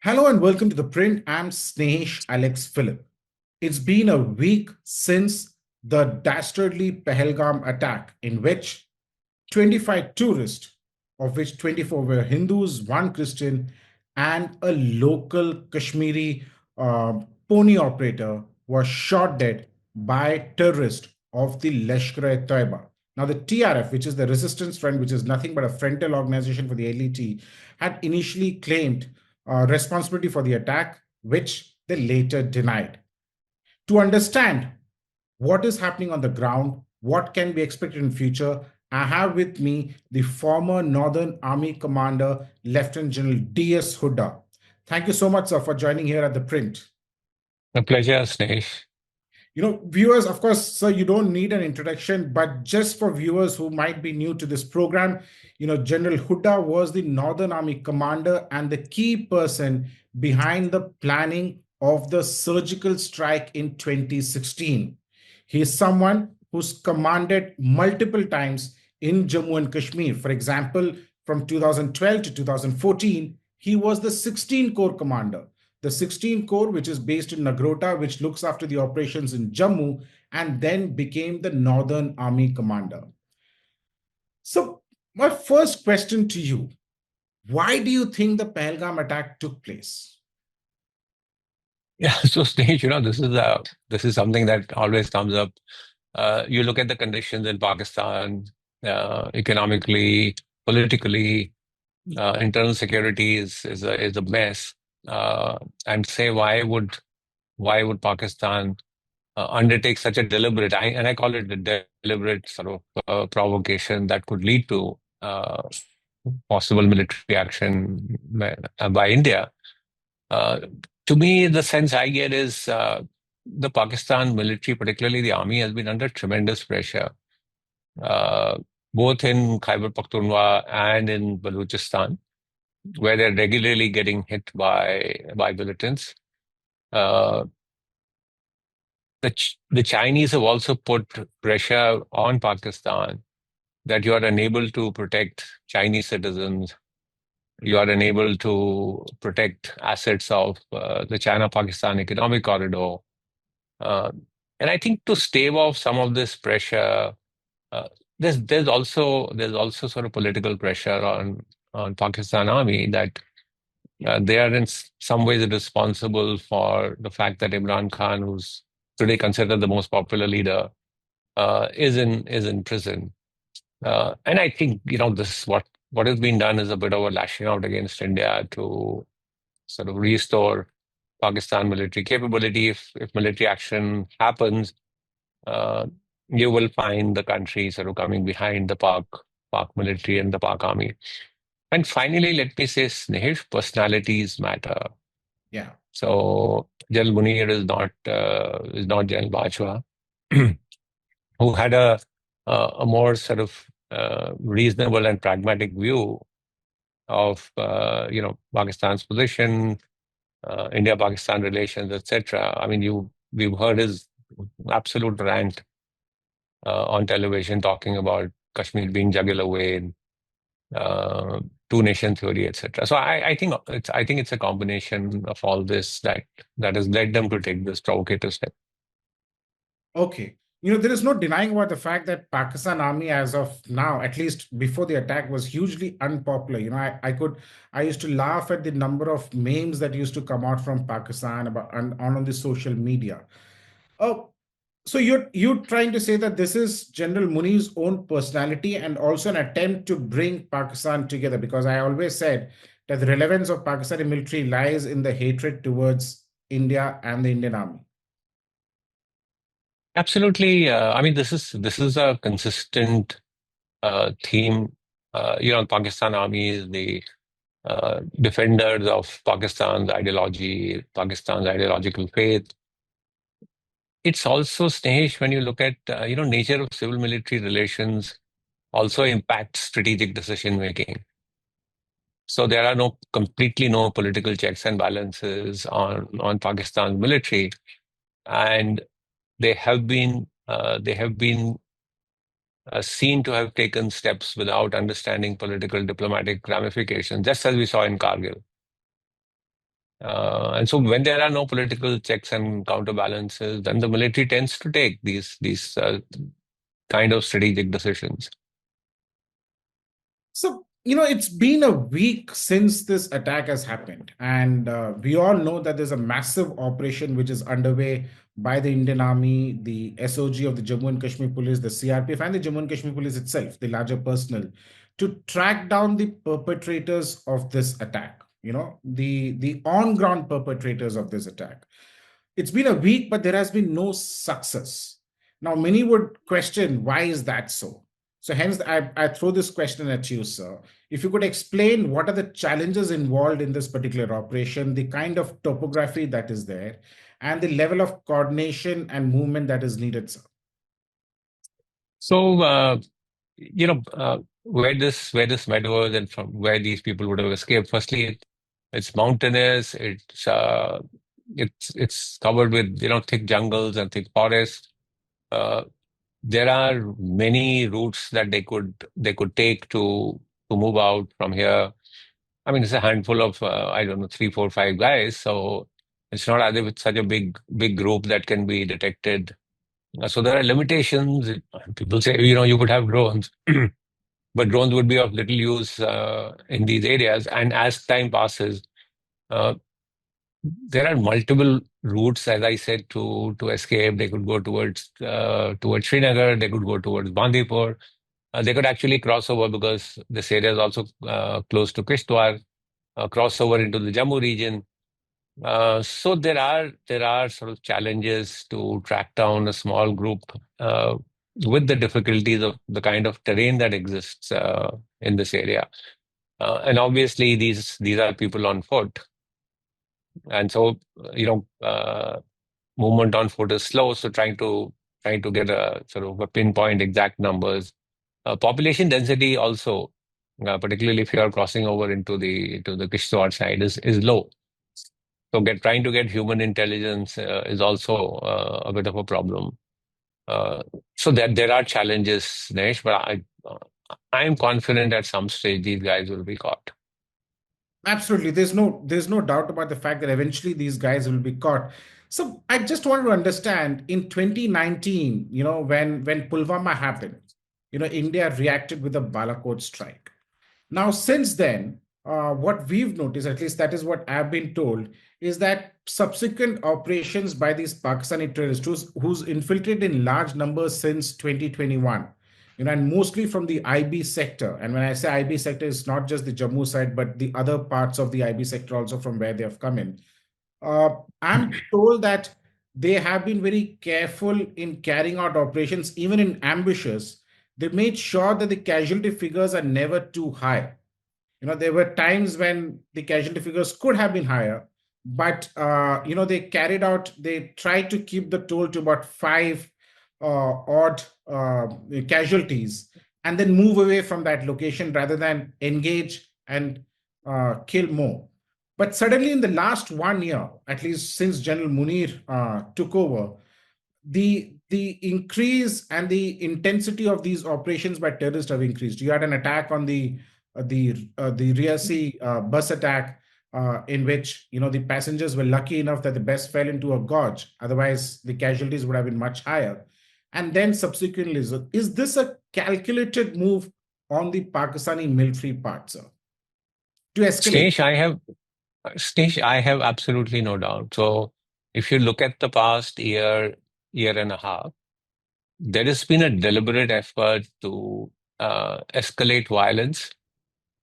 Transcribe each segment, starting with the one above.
Hello and welcome to The Print. I'm Snehesh Alex Philip. It's been a week since the dastardly Pahalgam attack, in which 25 tourists, of which 24 were Hindus, one Christian, and a local Kashmiri pony operator, was shot dead by terrorists of the Lashkar-e-Taiba. Now, the TRF, which is the Resistance Front, which is nothing but a frontal organization for the LET, had initially claimed responsibility for the attack, which they later denied. To understand what is happening on the ground, what can be expected in future, I have with me the former Northern Army Commander, Lieutenant General D S Hooda. Thank you so much, sir, for joining here at The Print. A pleasure, Snesh. Viewers, of course, sir, you don't need an introduction, but just for viewers who might be new to this program, General Hooda was the Northern Army commander and the key person behind the planning of the surgical strike in 2016. He is someone who's commanded multiple times in Jammu and Kashmir. For example, from 2012 to 2014, he was the 16 Corps commander. The 16 Corps, which is based in Nagrota, which looks after the operations in Jammu, and then became the Northern Army commander. So, my first question to you, why do you think the Pahalgam attack took place? Yeah, so Snesh, this is something that always comes up. You look at the conditions in Pakistan, economically, politically, internal security is a mess, and say why would Pakistan undertake such a deliberate, and I call it a deliberate sort of provocation that could lead to possible military action by India. Uh, to me, the sense I get is the Pakistan military, particularly the army, has been under tremendous pressure, uh, both in Khyber Pakhtunkhwa and in Balochistan, where they're regularly getting hit by militants. Uh, the Chinese have also put pressure on Pakistan that you are unable to protect Chinese citizens, you are unable to protect assets of the China-Pakistan economic corridor. Uh, and I think to stave off some of this pressure, uh, there's also sort of political pressure on Pakistan Army that they are in some ways responsible for the fact that Imran Khan, who's today considered the most popular leader, is in prison. And I think this what has been done is a bit of a lashing out against India to sort of restore Pakistan military capability. If military action happens, uh, you will find the country sort of coming behind the Pak military and the Pak army. And finally, let me say, Snehesh, personalities matter. Yeah. So General Munir is not General Bajwa, who had a more sort of reasonable and pragmatic view of Pakistan's position, India-Pakistan relations, etc. I mean, we've heard his absolute rant on television talking about Kashmir being juggled away, in, two-nation theory, etc. So I think it's a combination of all this that has led them to take this provocative step. Okay. There is no denying about the fact that Pakistan Army, as of now, at least before the attack, was hugely unpopular. I used to laugh at the number of memes that used to come out from Pakistan about on the social media. Oh, so you're trying to say that this is General Muni's own personality and also an attempt to bring Pakistan together, because I always said that the relevance of Pakistani military lies in the hatred towards India and the Indian Army. Absolutely. I mean, this is a consistent theme. Pakistan Army is the defenders of Pakistan's ideology, Pakistan's ideological faith. It's also, Snehesh, when you look at nature of civil-military relations, also impacts strategic decision making. So there are completely no political checks and balances on Pakistan's military, and they have been seen to have taken steps without understanding political diplomatic ramifications, just as we saw in Kargil. And so when there are no political checks and counterbalances, then the military tends to take these kind of strategic decisions. So, it's been a week since this attack has happened. And we all know that there's a massive operation which is underway by the Indian Army, the SOG of the Jammu and Kashmir Police, the CRPF, and the Jammu and Kashmir Police itself, the larger personnel, to track down the perpetrators of this attack, the on ground perpetrators of this attack. It's been a week, but there has been no success. Now, many would question why is that so? So, hence, I throw this question at you, sir. If you could explain what are the challenges involved in this particular operation, the kind of topography that is there, and the level of coordination and movement that is needed, sir. So, where this meadow is and from where these people would have escaped. Firstly, it's mountainous. It's covered with thick jungles and thick forests. Uh, there are many routes that they could take to move out from here. I mean, it's a handful of I don't know, 3, 4, 5 guys. So it's not as if it's such a big group that can be detected. So there are limitations. People say you could have drones. But drones would be of little use in these areas. And as time passes, uh, there are multiple routes, as I said, to escape. They could go towards Srinagar. They could go towards Bandipur. They could actually cross over because this area is also close to Kishtwar. Cross over into the Jammu region. So there are sort of challenges to track down a small group with the difficulties of the kind of terrain that exists in this area. And obviously, these are people on foot, and so movement on foot is slow. So trying to get a sort of a pinpoint exact numbers. Population density also, particularly if you are crossing over into the Kishtwar side, is low. So trying to get human intelligence is also a bit of a problem. Uh, so that there are challenges, Nesh, but I am confident at some stage these guys will be caught. Absolutely. There's no doubt about the fact that eventually these guys will be caught. So I just wanted to understand in 2019, when Pulwama happened, India reacted with a Balakot strike. Now, since then, what we've noticed, at least that is what I've been told, is that subsequent operations by these Pakistani terrorists who's infiltrated in large numbers since 2021, and mostly from the IB sector. And when I say IB sector, it's not just the Jammu side, but the other parts of the IB sector also from where they have come in. Uh, I'm told that they have been very careful in carrying out operations, even in ambushes. They made sure that the casualty figures are never too high. There were times when the casualty figures could have been higher, but they tried to keep the toll to about five odd casualties, and then move away from that location rather than engage and kill more. But suddenly, in the last 1 year, at least since General Munir took over, the increase and the intensity of these operations by terrorists have increased. You had an attack on the Riasi bus attack, in which the passengers were lucky enough that the bus fell into a gorge. Otherwise, the casualties would have been much higher. And then subsequently, so is this a calculated move on the Pakistani military part, sir, to escalate? Snesh, I have absolutely no doubt. So if you look at the past year and a half, there has been a deliberate effort to escalate violence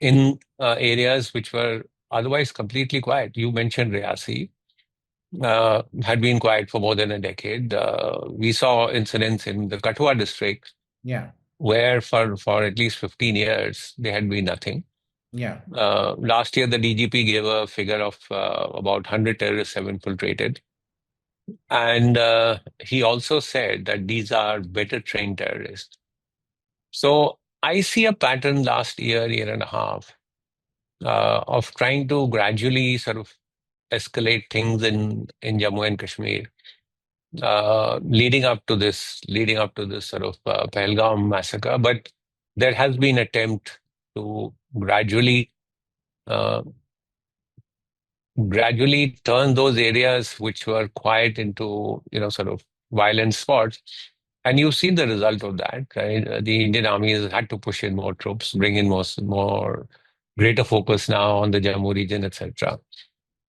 in areas which were otherwise completely quiet. You mentioned Riyasi, had been quiet for more than a decade. We saw incidents in the Kathua district Yeah, where for at least 15 years there had been nothing. yeah. Last year, the DGP gave a figure of about 100 terrorists have infiltrated. And he also said that these are better trained terrorists. So I see a pattern last year and a half, of trying to gradually sort of escalate things in Jammu and Kashmir, leading up to this sort of Pahalgam massacre. But there has been attempt to gradually uh, gradually turn those areas which were quiet into, sort of violent spots. And you've seen the result of that, right? The Indian Army has had to push in more troops, bring in more greater focus now on the Jammu region, etc.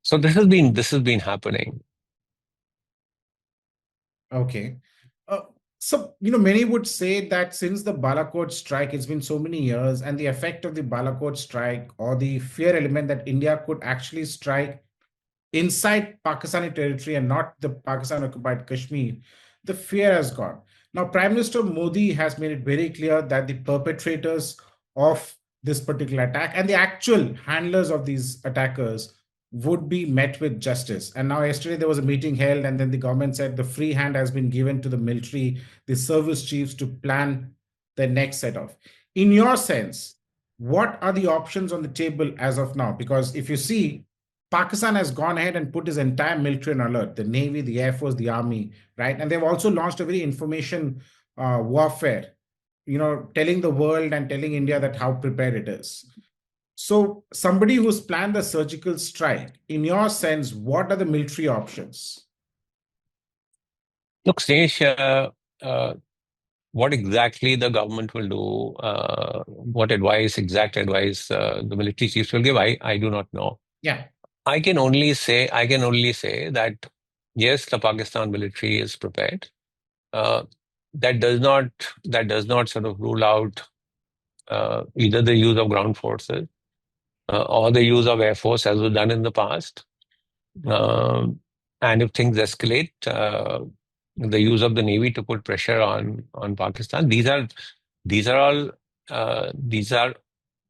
So this has been happening. Okay. Uh, so, many would say that since the Balakot strike, it's been so many years, and the effect of the Balakot strike or the fear element that India could actually strike inside Pakistani territory and not the Pakistan occupied Kashmir, the fear has gone. Now, Prime Minister Modi has made it very clear that the perpetrators of this particular attack and the actual handlers of these attackers would be met with justice. And now, yesterday, there was a meeting held, and then the government said the free hand has been given to the military, the service chiefs to plan the next set off. In your sense, what are the options on the table as of now? Because if you see, Pakistan has gone ahead and put his entire military on alert, the Navy, the Air Force, the Army, right? And they've also launched a very information warfare, telling the world and telling India that how prepared it is. So, somebody who's planned the surgical strike, in your sense, what are the military options? Look, Snesh, what exactly the government will do, what exact advice the military chiefs will give, I do not know. Yeah, I can only say that yes, the Pakistan military is prepared. Uh, that does not sort of rule out either the use of ground forces or the use of air force as was done in the past. Um, and if things escalate, the use of the navy to put pressure on Pakistan. These are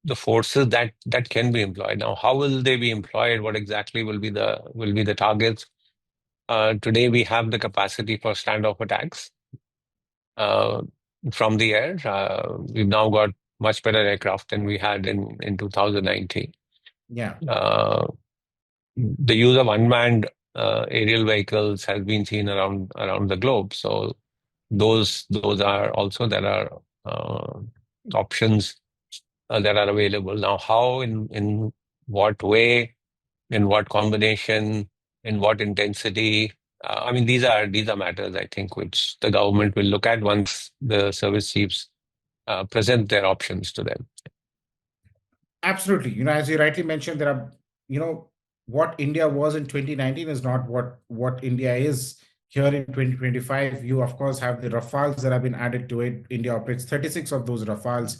the forces that can be employed. Now, how will they be employed? What exactly will be the targets? Today, we have the capacity for standoff attacks uh, from the air. We've now got much better aircraft than we had in 2019. yeah. Uh, the use of unmanned aerial vehicles has been seen around the globe. So those are also there are options that are available now. How, in what way, in what combination, in what intensity? I mean, these are matters, I think, which the government will look at once the service chiefs present their options to them. Absolutely. As you rightly mentioned, there are, what India was in 2019 is not what India is here in 2025. You, of course, have the Rafales that have been added to it. India operates 36 of those Rafales.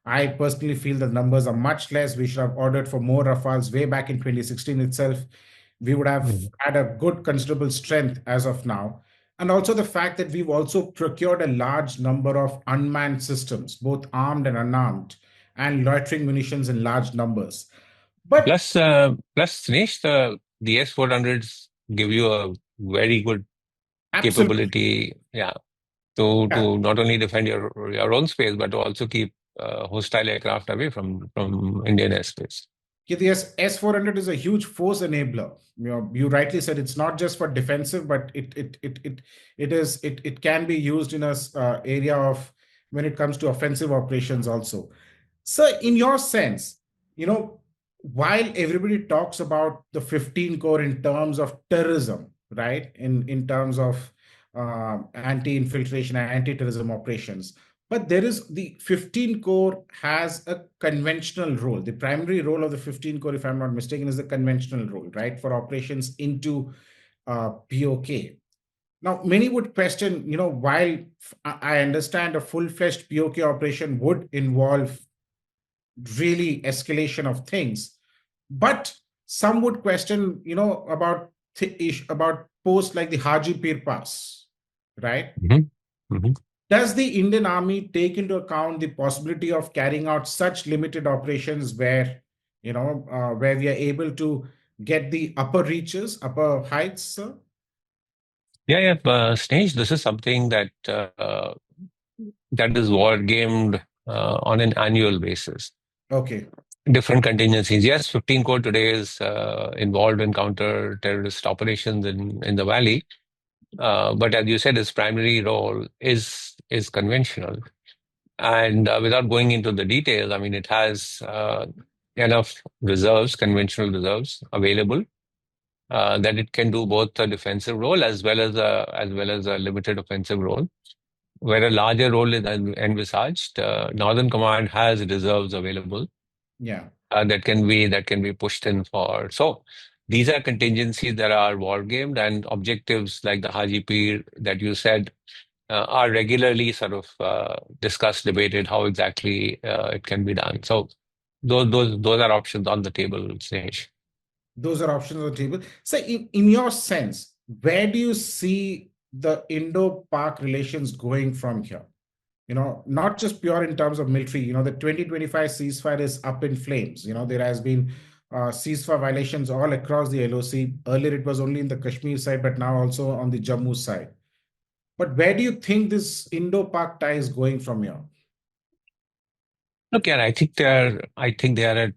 I personally feel the numbers are much less. We should have ordered for more Rafales way back in 2016 itself. We would have Mhm. had a good, considerable strength as of now. And also the fact that we've also procured a large number of unmanned systems, both armed and unarmed, and loitering munitions in large numbers. But Plus, Dinesh, the S-400s give you a very good absolutely, capability, yeah, to yeah. not only defend your own space, but to also keep hostile aircraft away from Indian airspace. Yeah, the S400 is a huge force enabler. You rightly said it's not just for defensive, but it can be used in a area of when it comes to offensive operations also. So, in your sense, you know, while everybody talks about the 15 core in terms of terrorism, right? In terms of anti-infiltration and anti-terrorism operations, but there is the 15 core has a conventional role. The primary role of the 15 core, if I'm not mistaken, is the conventional role, right, for operations into POK. Now, many would question, while I understand a full-fledged POK operation would involve really escalation of things, but some would question, about about posts like the Haji Pir Pass, right? Mhm. Mhm. Does the Indian Army take into account the possibility of carrying out such limited operations where, where we are able to get the upper reaches, upper heights, sir? Yeah, yeah. Stage. This is something that is war gamed on an annual basis. Okay. Different contingencies. Yes, 15 Corps today is involved in counter-terrorist operations in the valley. But as you said, its primary role is conventional. And without going into the details, I mean, it has enough reserves, conventional reserves available that it can do both a defensive role as well as a limited offensive role, where a larger role is envisaged. Northern Command has reserves available Yeah. that can be pushed in for. So these are contingencies that are war gamed, and objectives like the Haji Pir that you said are regularly sort of discussed, debated how exactly it can be done. So those are options on the table, Snehesh. Those are options on the table. So, in your sense, where do you see the Indo-Pak relations going from here? Not just pure in terms of military. The 2025 ceasefire is up in flames. There has been ceasefire violations all across the LOC. Earlier, it was only in the Kashmir side, but now also on the Jammu side. But where do you think this Indo-Pak tie is going from here? Look, yeah, I think they are at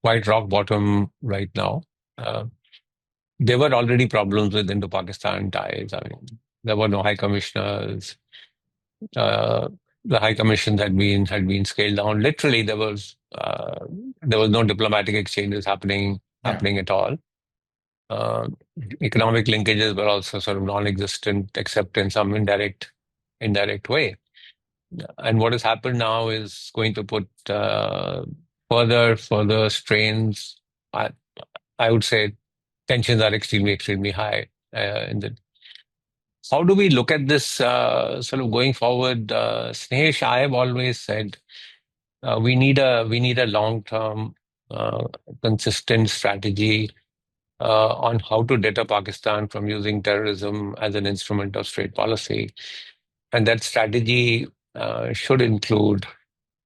quite rock bottom right now. Uh, there were already problems with Indo-Pakistan ties. I mean, there were no high commissioners. Uh, the high commissions had been scaled down. Literally, there was no diplomatic exchanges Yeah. happening at all. Uh, economic linkages were also sort of non-existent, except in some indirect way. And what has happened now is going to put further strains. I, I would say tensions are extremely high. How do we look at this sort of going forward? Snehesh, I have always said we need a long-term, uh, consistent strategy on how to deter Pakistan from using terrorism as an instrument of trade policy, and that strategy should include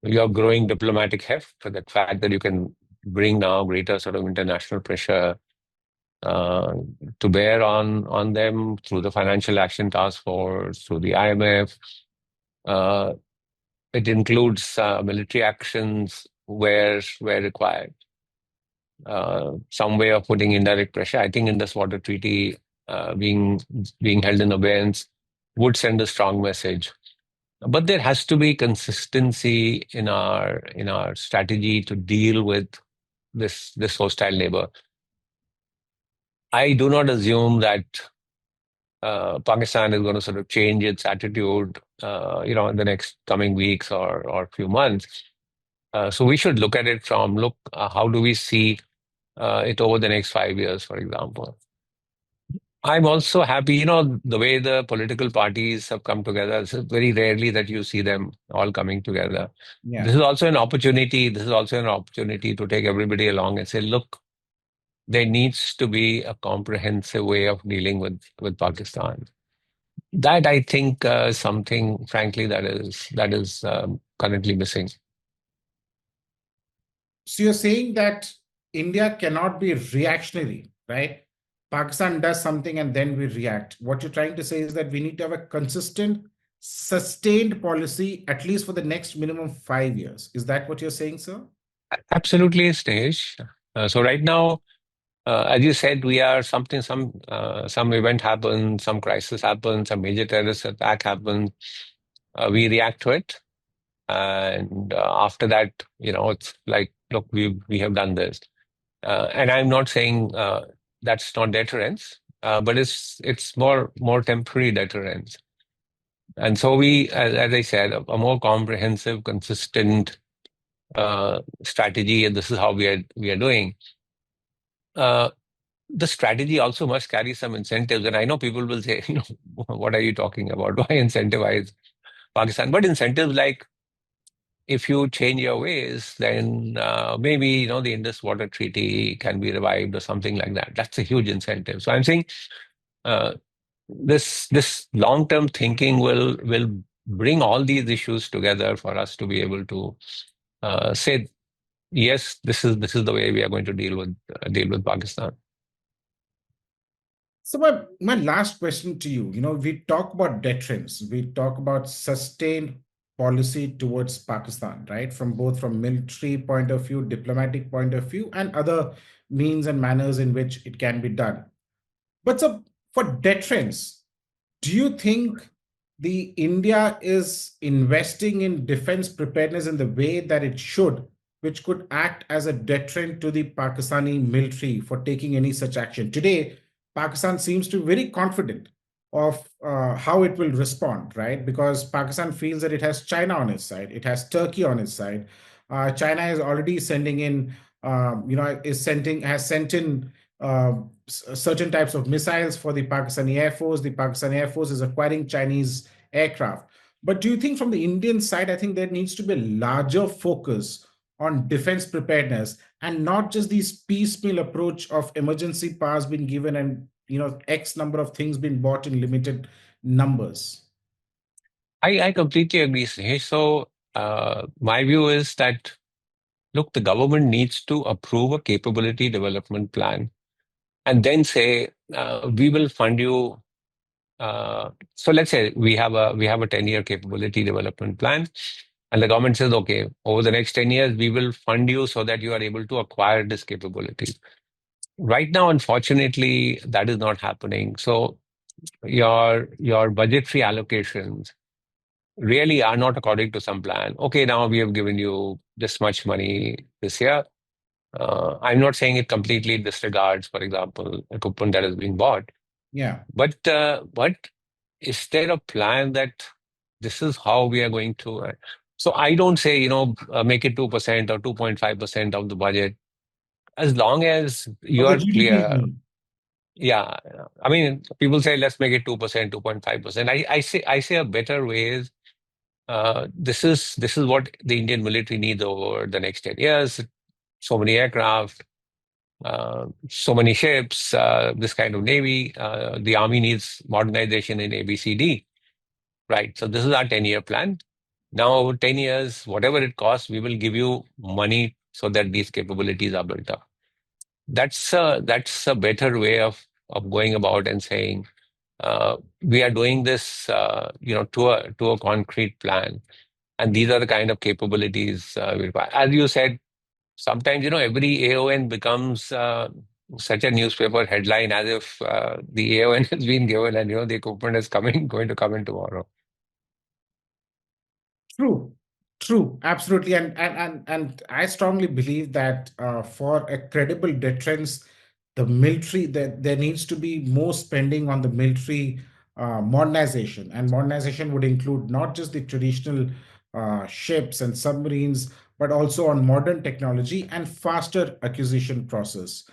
your growing diplomatic heft, for the fact that you can bring now greater sort of international pressure uh, to bear on them through the Financial Action Task Force, through the IMF. Uh, it includes military actions where required. Some way of putting indirect pressure. I think in this water treaty being held in abeyance would send a strong message. But there has to be consistency in our strategy to deal with this hostile neighbor. I do not assume that Pakistan is going to sort of change its attitude, in the next coming weeks or few months. So we should look at it from how do we see it over the next 5 years, for example. I'm also happy, the way the political parties have come together. It's very rarely that you see them all coming together. Yeah. This is also an opportunity. This is also an opportunity to take everybody along and say, look, there needs to be a comprehensive way of dealing with Pakistan. That I think is something, frankly, that is currently missing. So you're saying that India cannot be reactionary, right? Pakistan does something and then we react. What you're trying to say is that we need to have a consistent, sustained policy, at least for the next minimum 5 years. Is that what you're saying, sir? Absolutely, Stage. So right now, as you said, we are some event happens, some crisis happens, some major terrorist attack happens. We react to it, and after that, it's like, look, we have done this, and I'm not saying that's not deterrence, but it's more temporary deterrence. And so as I said, a more comprehensive, consistent strategy, and this is how we are doing. Uh, the strategy also must carry some incentives. And I know people will say, what are you talking about? Why incentivize Pakistan? But incentives like, if you change your ways, then maybe, the Indus Water Treaty can be revived or something like that. That's a huge incentive. So I'm saying uh, this long-term thinking will bring all these issues together for us to be able to say, yes, this is the way we are going to deal with Pakistan. So my last question to you, we talk about deterrence, we talk about sustained policy towards Pakistan, right? From military point of view, diplomatic point of view, and other means and manners in which it can be done. But so for deterrence, do you think the India is investing in defense preparedness in the way that it should which could act as a deterrent to the Pakistani military for taking any such action. Today, Pakistan seems to be very confident of how it will respond, right? Because Pakistan feels that it has China on its side, it has Turkey on its side. China is already sending in, has sent in certain types of missiles for the Pakistani Air Force. The Pakistani Air Force is acquiring Chinese aircraft. But do you think from the Indian side, I think there needs to be a larger focus on defense preparedness and not just these piecemeal approach of emergency powers being given and X number of things being bought in limited numbers? I completely agree, Snehesh. So my view is that, look, the government needs to approve a capability development plan and then say, we will fund you. So let's say we have a 10-year capability development plan, and the government says, okay, over the next 10 years, we will fund you so that you are able to acquire this capability. Right now, unfortunately, that is not happening. So your budgetary allocations really are not according to some plan. Okay, now we have given you this much money this year. I'm not saying it completely disregards, for example, equipment that is being bought, Yeah. but is there a plan that this is how we are going to? So I don't say, make it 2% or 2.5% of the budget, as long as you Of the are GDP, clear. Yeah, I mean, people say let's make it 2%, 2.5%. I say a better way is, this is what the Indian military needs over the next 10 years. So many aircraft, so many ships, this kind of navy. The army needs modernization in ABCD, right? So this is our 10-year plan. Now, over 10 years, whatever it costs, we will give you money so that these capabilities are built up. That's a better way of going about and saying, we are doing this, to a concrete plan, and these are the kind of capabilities we require. As you said, sometimes, every AON becomes such a newspaper headline, as if the AON has been given and the equipment is going to come in tomorrow. true, true, absolutely, and I strongly believe that for a credible deterrence, the military there needs to be more spending on the military modernization, and modernization would include not just the traditional ships and submarines, but also on modern technology and faster acquisition process.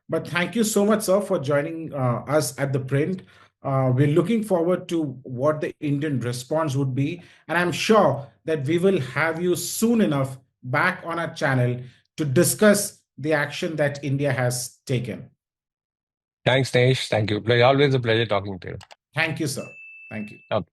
But thank you so much, sir, for joining us at the print. We're looking forward to what the Indian response would be. And I'm sure that we will have you soon enough back on our channel to discuss the action that India has taken. Thanks, Nesh. Thank you. Always a pleasure talking to you. Thank you, sir. Thank you. Okay.